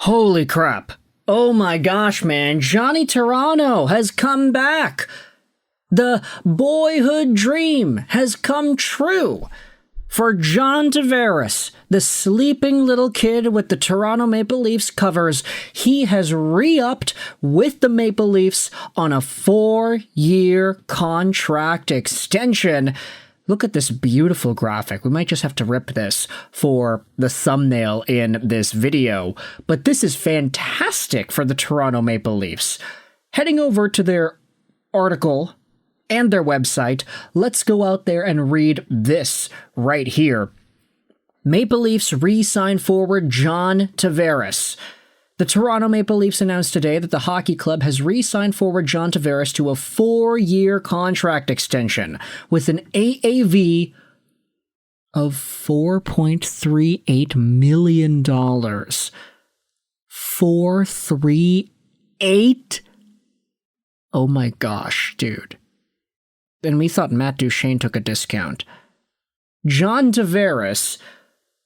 Holy crap. Oh my gosh, man. Johnny Toronto has come back. The boyhood dream has come true. For John Tavares, the sleeping little kid with the Toronto Maple Leafs covers, he has re-upped with the Maple Leafs on a 4-year contract extension. Look at this beautiful graphic. We might just have to rip this for the thumbnail in this video, but this is fantastic for the Toronto Maple Leafs. Heading over to their article and their website, let's go out there and read this right here. Maple Leafs re-sign forward John Tavares. The Toronto Maple Leafs announced today that the hockey club has re-signed forward John Tavares to a 4-year contract extension with an AAV of $4.38 million. 438? Oh my gosh, dude. And we thought Matt Duchene took a discount. John Tavares,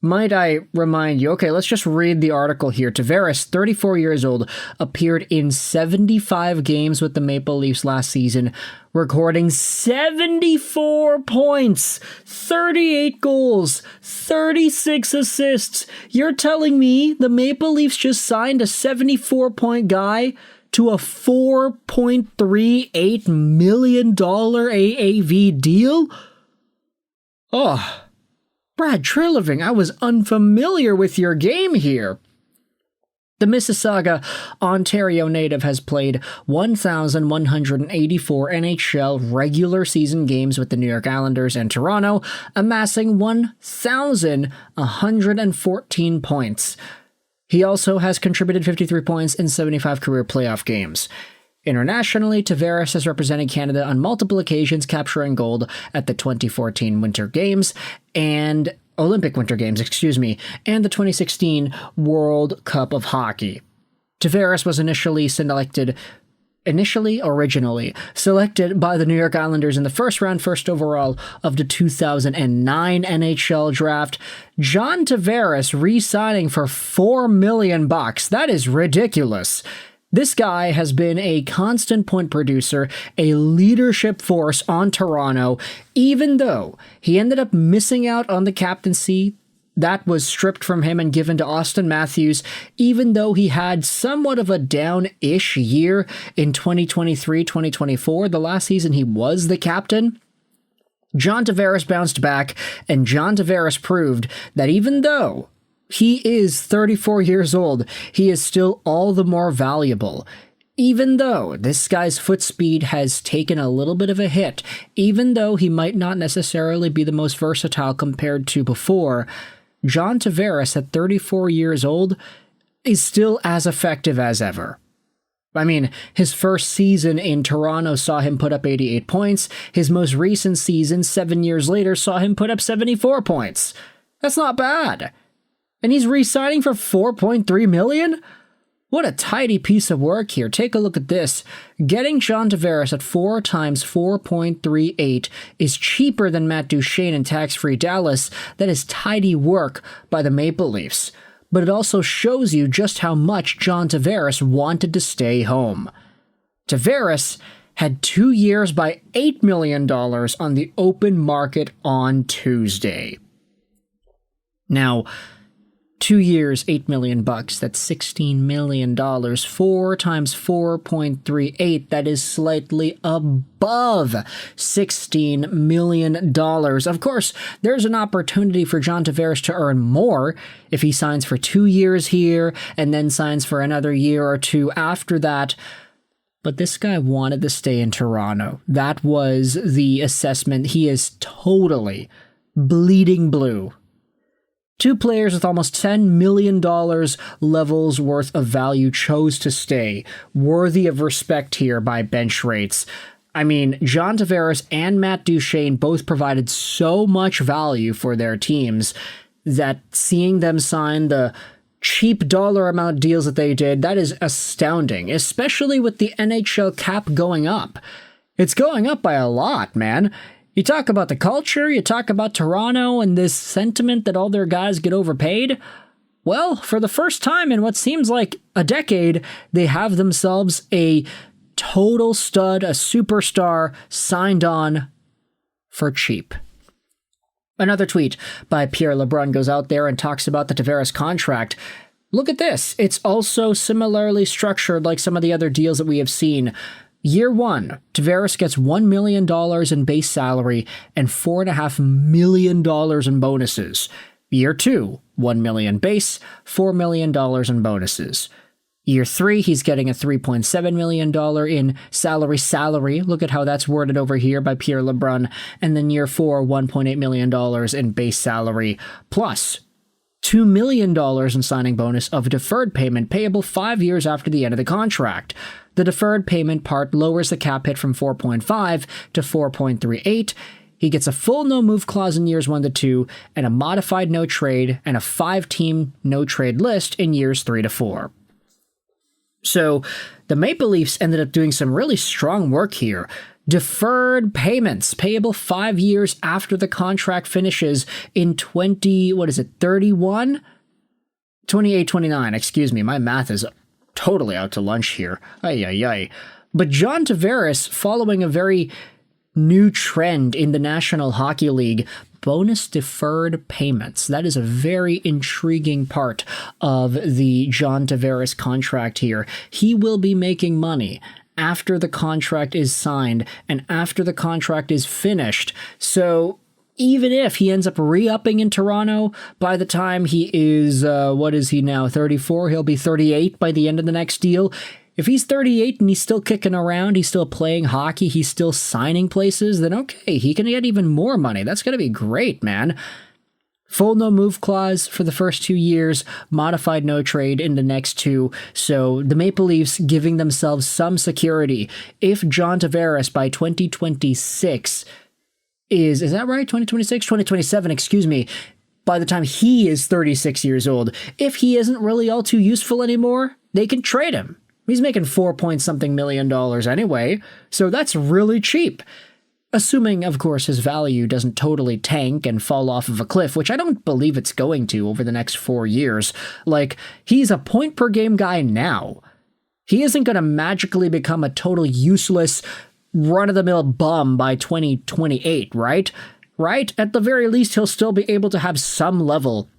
might I remind you, okay, let's just read the article here. Tavares, 34 years old, appeared in 75 games with the Maple Leafs last season, recording 74 points, 38 goals, 36 assists. You're telling me the Maple Leafs just signed a 74-point guy to a $4.38 million AAV deal? Oh, Brad Treliving, I was unfamiliar with your game here. The Mississauga, Ontario native has played 1,184 NHL regular season games with the New York Islanders and Toronto, amassing 1,114 points. He also has contributed 53 points in 75 career playoff games. Internationally, Tavares has represented Canada on multiple occasions, capturing gold at the 2014 Winter Games and Olympic Winter Games, and the 2016 World Cup of Hockey. Tavares was originally selected by the New York Islanders in the first round, first overall of the 2009 NHL Draft. John Tavares re-signing for $4 million. That is ridiculous. This guy has been a constant point producer, a leadership force on Toronto, even though he ended up missing out on the captaincy that was stripped from him and given to Austin Matthews, even though he had somewhat of a down-ish year in 2023-2024, the last season he was the captain. John Tavares bounced back, and John Tavares proved that even though he is 34 years old, he is still all the more valuable. Even though this guy's foot speed has taken a little bit of a hit, even though he might not necessarily be the most versatile compared to before, John Tavares at 34 years old is still as effective as ever. I mean, his first season in Toronto saw him put up 88 points. His most recent season, 7 years later, saw him put up 74 points. That's not bad. And he's re-signing for $4.3 million? What a tidy piece of work here. Take a look at this. Getting John Tavares at 4 times 4.38 is cheaper than Matt Duchene in tax-free Dallas. That is tidy work by the Maple Leafs. But it also shows you just how much John Tavares wanted to stay home. Tavares had 2 years by $8 million on the open market on Tuesday. Now, 2 years, $8 million. That's $16 million. 4 times 4.38. That is slightly above $16 million. Of course, there's an opportunity for John Tavares to earn more if he signs for 2 years here and then signs for another year or two after that. But this guy wanted to stay in Toronto. That was the assessment. He is totally bleeding blue. 2 players with almost $10 million levels worth of value chose to stay, worthy of respect here by bench rates. I mean, John Tavares and Matt Duchene both provided so much value for their teams that seeing them sign the cheap dollar amount deals that they did, that is astounding, especially with the NHL cap going up. It's going up by a lot, man. You talk about the culture, you talk about Toronto and this sentiment that all their guys get overpaid. well, for the first time in what seems like a decade, they have themselves a total stud, a superstar signed on for cheap. Another tweet by Pierre LeBrun goes out there and talks about the Tavares contract. Look at this. It's also similarly structured like some of the other deals that we have seen. Year 1, Tavares gets $1 million in base salary and $4.5 million in bonuses. Year 2, $1 million base, $4 million in bonuses. Year 3, he's getting a $3.7 million in salary. Look at how that's worded over here by Pierre LeBrun. And then year 4, $1.8 million in base salary, plus $2 million in signing bonus of deferred payment payable 5 years after the end of the contract. The deferred payment part lowers the cap hit from 4.5 to 4.38. He gets a full no-move clause in years 1 to 2, and a modified no-trade, and a 5-team no-trade list in years 3 to 4. So, the Maple Leafs ended up doing some really strong work here. Deferred payments payable 5 years after the contract finishes in 28, 29, excuse me, my math is totally out to lunch here. Ay. But John Tavares, following a very new trend in the National Hockey League, bonus deferred payments. That is a very intriguing part of the John Tavares contract here. He will be making money after the contract is signed and after the contract is finished. So even if he ends up re-upping in Toronto by the time he is, what is he now, 34? He'll be 38 by the end of the next deal. If he's 38 and he's still kicking around, he's still playing hockey, he's still signing places, then okay, he can get even more money. That's going to be great, man. Full no-move clause for the first 2 years, modified no-trade in the next 2. So the Maple Leafs giving themselves some security. If John Tavares by 2026 is that right? 2026? 2027, excuse me. By the time he is 36 years old, if he isn't really all too useful anymore, they can trade him. He's making $4-point-something million anyway, so that's really cheap. Assuming, of course, his value doesn't totally tank and fall off of a cliff, which I don't believe it's going to over the next 4 years. Like, he's a point-per-game guy now. He isn't going to magically become a total useless, run-of-the-mill bum by 2028, right? Right? At the very least, he'll still be able to have some level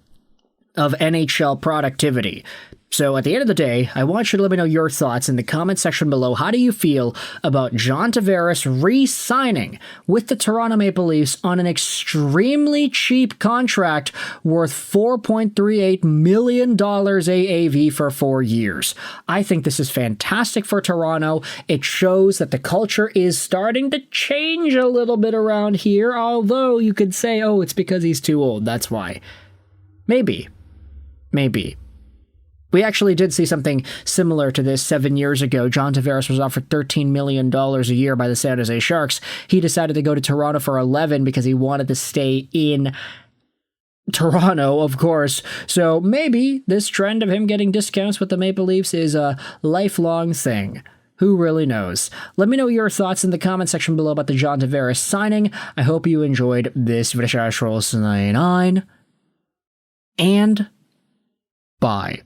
of NHL productivity. So at the end of the day, I want you to let me know your thoughts in the comment section below. How do you feel about John Tavares re-signing with the Toronto Maple Leafs on an extremely cheap contract worth $4.38 million AAV for 4 years? I think this is fantastic for Toronto. It shows that the culture is starting to change a little bit around here, although you could say, oh, it's because he's too old. That's why. Maybe. We actually did see something similar to this 7 years ago. John Tavares was offered $13 million a year by the San Jose Sharks. He decided to go to Toronto for 11 because he wanted to stay in Toronto, of course. So maybe this trend of him getting discounts with the Maple Leafs is a lifelong thing. Who really knows? Let me know your thoughts in the comment section below about the John Tavares signing. I hope you enjoyed this video. And bye.